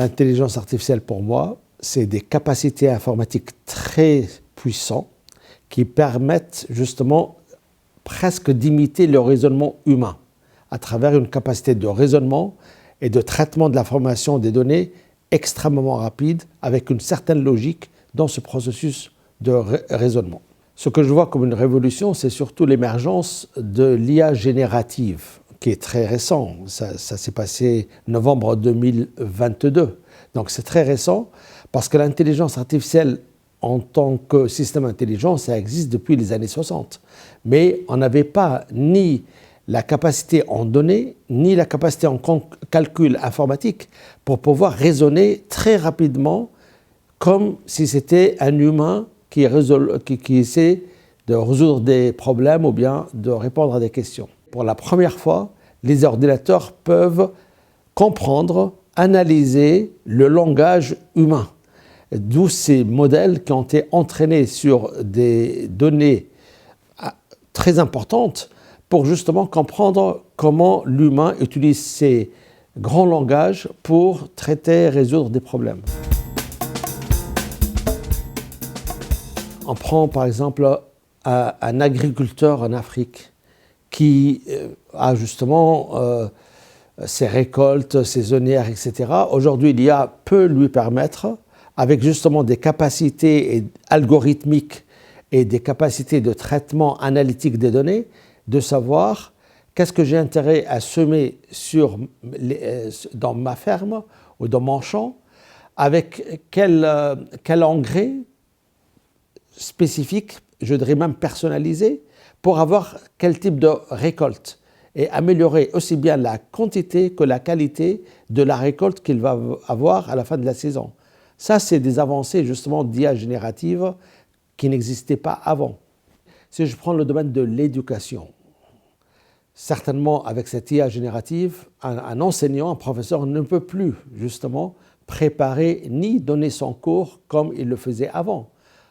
L'intelligence artificielle, pour moi, c'est des capacités informatiques très puissantes qui permettent justement presque d'imiter le raisonnement humain à travers une capacité de raisonnement et de traitement de l'information des données extrêmement rapide avec une certaine logique dans ce processus de raisonnement. Ce que je vois comme une révolution, c'est surtout l'émergence de l'IA générative, qui est très récent. Ça s'est passé novembre 2022. Donc c'est très récent parce que l'intelligence artificielle en tant que système intelligent, ça existe depuis les années 60. Mais on n'avait pas ni la capacité en données, ni la capacité en calcul informatique pour pouvoir raisonner très rapidement comme si c'était un humain qui essaie de résoudre des problèmes ou bien de répondre à des questions. Pour la première fois, les ordinateurs peuvent comprendre, analyser le langage humain. D'où ces modèles qui ont été entraînés sur des données très importantes pour justement comprendre comment l'humain utilise ces grands langages pour traiter et résoudre des problèmes. On prend par exemple un agriculteur en Afrique qui a justement ses récoltes saisonnières, etc. Aujourd'hui, l'IA peut lui permettre, avec justement des capacités algorithmiques et des capacités de traitement analytique des données, de savoir qu'est-ce que j'ai intérêt à semer dans ma ferme ou dans mon champ, avec quel engrais spécifique, je dirais même personnalisé, pour avoir quel type de récolte et améliorer aussi bien la quantité que la qualité de la récolte qu'il va avoir à la fin de la saison. Ça, c'est des avancées justement d'IA générative qui n'existaient pas avant. Si je prends le domaine de l'éducation, certainement avec cette IA générative, un enseignant, un professeur ne peut plus justement préparer ni donner son cours comme il le faisait avant.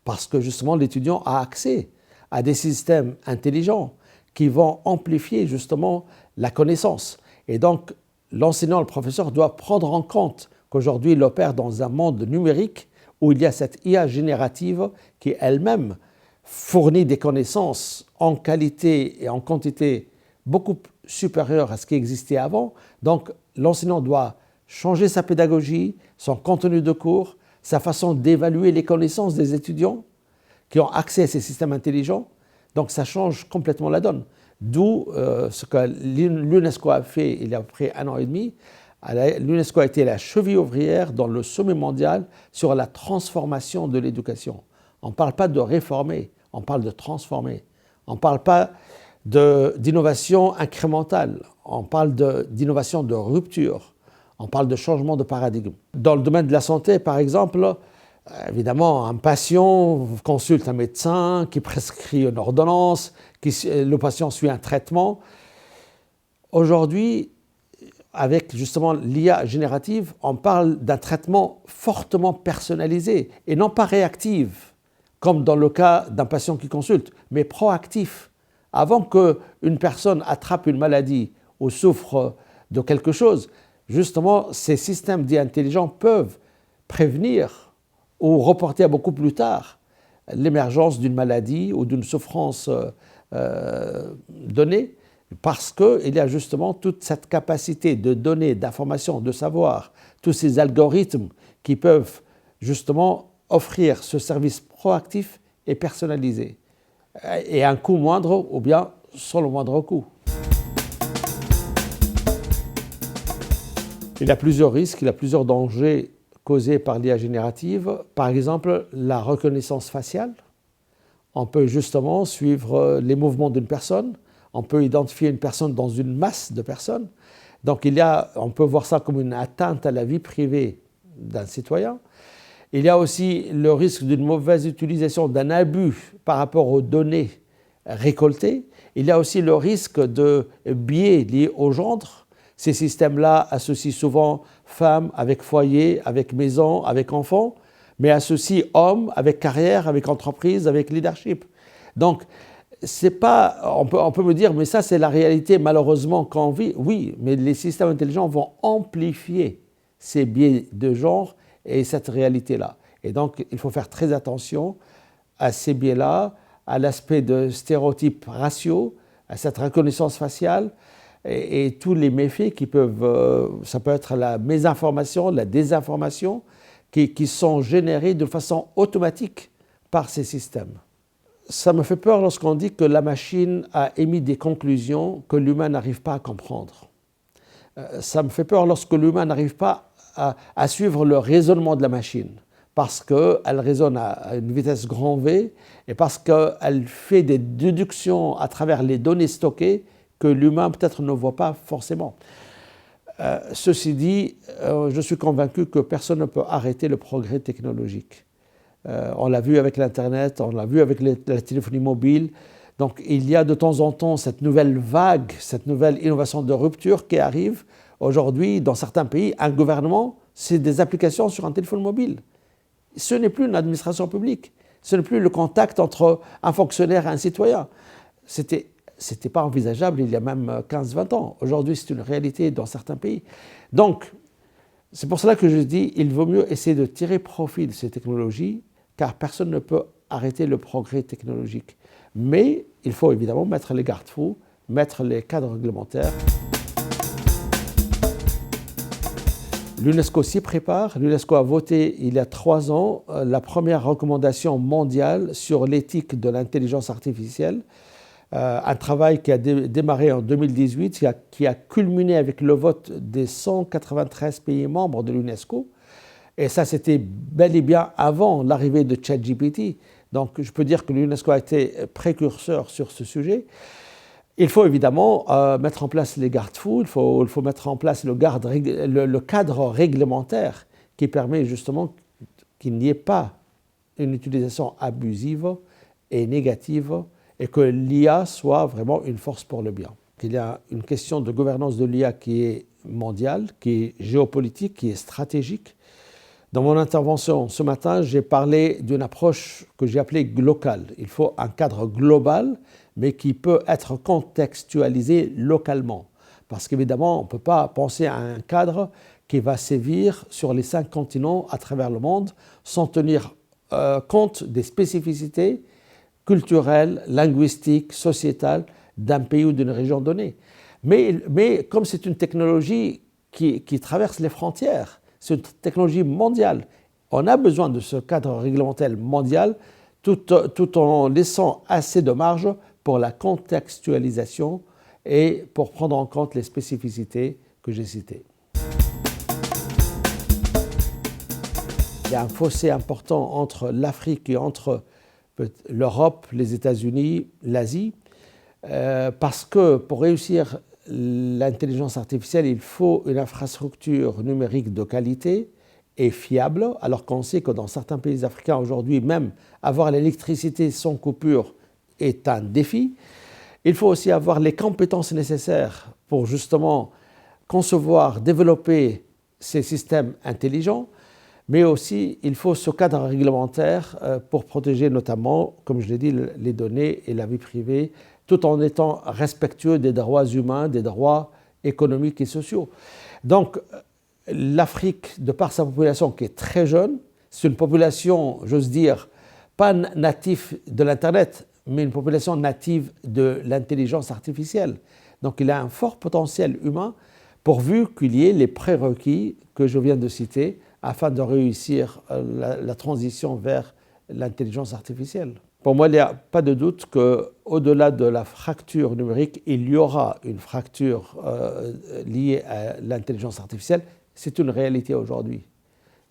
Parce que justement l'étudiant a accès à des systèmes intelligents qui vont amplifier justement la connaissance. Et donc l'enseignant, le professeur doit prendre en compte qu'aujourd'hui il opère dans un monde numérique où il y a cette IA générative qui elle-même fournit des connaissances en qualité et en quantité beaucoup supérieures à ce qui existait avant. Donc l'enseignant doit changer sa pédagogie, son contenu de cours, sa façon d'évaluer les connaissances des étudiants qui ont accès à ces systèmes intelligents. Donc ça change complètement la donne. D'où ce que l'UNESCO a fait il y a à peu près 1 an et demi. L'UNESCO a été la cheville ouvrière dans le sommet mondial sur la transformation de l'éducation. On ne parle pas de réformer, on parle de transformer. On ne parle pas d'innovation incrémentale, on parle d'innovation de rupture. On parle de changement de paradigme. Dans le domaine de la santé, par exemple, évidemment, un patient consulte un médecin qui prescrit une ordonnance, le patient suit un traitement. Aujourd'hui, avec justement l'IA générative, on parle d'un traitement fortement personnalisé et non pas réactif, comme dans le cas d'un patient qui consulte, mais proactif. Avant qu'une personne attrape une maladie ou souffre de quelque chose, justement, ces systèmes dits intelligents peuvent prévenir ou reporter à beaucoup plus tard l'émergence d'une maladie ou d'une souffrance donnée, parce qu'il y a justement toute cette capacité de donner, d'information, de savoir, tous ces algorithmes qui peuvent justement offrir ce service proactif et personnalisé, et à un coût moindre ou bien sans le moindre coût. Il y a plusieurs risques, il y a plusieurs dangers causés par l'IA générative. Par exemple, la reconnaissance faciale. On peut justement suivre les mouvements d'une personne. On peut identifier une personne dans une masse de personnes. Donc on peut voir ça comme une atteinte à la vie privée d'un citoyen. Il y a aussi le risque d'une mauvaise utilisation, d'un abus par rapport aux données récoltées. Il y a aussi le risque de biais liés au genre. Ces systèmes-là associent souvent femmes avec foyer, avec maison, avec enfants, mais associent hommes avec carrière, avec entreprise, avec leadership. Donc, c'est pas, on peut me dire, mais ça c'est la réalité malheureusement qu'on vit. Oui, mais les systèmes intelligents vont amplifier ces biais de genre et cette réalité-là. Et donc, il faut faire très attention à ces biais-là, à l'aspect de stéréotypes raciaux, à cette reconnaissance faciale et tous les méfaits qui peuvent, ça peut être la mésinformation, la désinformation, qui sont générés de façon automatique par ces systèmes. Ça me fait peur lorsqu'on dit que la machine a émis des conclusions que l'humain n'arrive pas à comprendre. Ça me fait peur lorsque l'humain n'arrive pas à suivre le raisonnement de la machine, parce qu'elle raisonne à une vitesse grand V et parce qu'elle fait des déductions à travers les données stockées que l'humain peut-être ne voit pas forcément. Ceci dit, je suis convaincu que personne ne peut arrêter le progrès technologique. On l'a vu avec l'Internet, on l'a vu avec la téléphonie mobile. Donc il y a de temps en temps cette nouvelle vague, cette nouvelle innovation de rupture qui arrive. Aujourd'hui, dans certains pays, un gouvernement, c'est des applications sur un téléphone mobile. Ce n'est plus une administration publique, ce n'est plus le contact entre un fonctionnaire et un citoyen. C'était pas envisageable il y a même 15-20 ans. Aujourd'hui, c'est une réalité dans certains pays. Donc, c'est pour cela que je dis qu'il vaut mieux essayer de tirer profit de ces technologies, car personne ne peut arrêter le progrès technologique. Mais il faut évidemment mettre les garde-fous, mettre les cadres réglementaires. L'UNESCO s'y prépare. L'UNESCO a voté il y a 3 ans la première recommandation mondiale sur l'éthique de l'intelligence artificielle. Un travail qui a démarré en 2018, qui a culminé avec le vote des 193 pays membres de l'UNESCO. Et ça, c'était bel et bien avant l'arrivée de ChatGPT. Donc, je peux dire que l'UNESCO a été précurseur sur ce sujet. Il faut évidemment mettre en place les garde-fous, il faut mettre en place le cadre réglementaire qui permet justement qu'il n'y ait pas une utilisation abusive et négative et que l'IA soit vraiment une force pour le bien. Il y a une question de gouvernance de l'IA qui est mondiale, qui est géopolitique, qui est stratégique. Dans mon intervention ce matin, j'ai parlé d'une approche que j'ai appelée locale. Il faut un cadre global, mais qui peut être contextualisé localement. Parce qu'évidemment, on ne peut pas penser à un cadre qui va sévir sur les 5 continents à travers le monde sans tenir compte des spécificités culturelles, linguistiques, sociétales d'un pays ou d'une région donnée. Mais comme c'est une technologie qui traverse les frontières, c'est une technologie mondiale, on a besoin de ce cadre réglementaire mondial tout en laissant assez de marge pour la contextualisation et pour prendre en compte les spécificités que j'ai citées. Il y a un fossé important entre l'Afrique et entre l'Europe, les États-Unis, l'Asie, parce que pour réussir l'intelligence artificielle, il faut une infrastructure numérique de qualité et fiable, alors qu'on sait que dans certains pays africains aujourd'hui, même avoir l'électricité sans coupure est un défi. Il faut aussi avoir les compétences nécessaires pour justement concevoir, développer ces systèmes intelligents, mais aussi il faut ce cadre réglementaire pour protéger notamment, comme je l'ai dit, les données et la vie privée, tout en étant respectueux des droits humains, des droits économiques et sociaux. Donc l'Afrique, de par sa population qui est très jeune, c'est une population, j'ose dire, pas native de l'Internet, mais une population native de l'intelligence artificielle. Donc il a un fort potentiel humain pourvu qu'il y ait les prérequis que je viens de citer afin de réussir la transition vers l'intelligence artificielle. Pour moi, il n'y a pas de doute qu'au-delà de la fracture numérique, il y aura une fracture liée à l'intelligence artificielle. C'est une réalité aujourd'hui.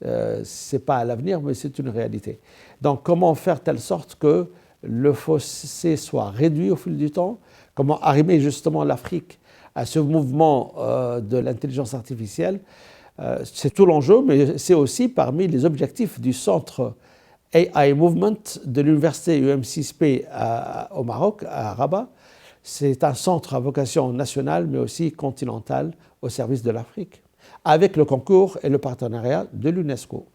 Ce n'est pas à l'avenir, mais c'est une réalité. Donc comment faire telle sorte que le fossé soit réduit au fil du temps? Comment arrimer justement l'Afrique à ce mouvement de l'intelligence artificielle? C'est tout l'enjeu, mais c'est aussi parmi les objectifs du centre AI Movement de l'université UM6P au Maroc, à Rabat. C'est un centre à vocation nationale, mais aussi continentale, au service de l'Afrique, avec le concours et le partenariat de l'UNESCO.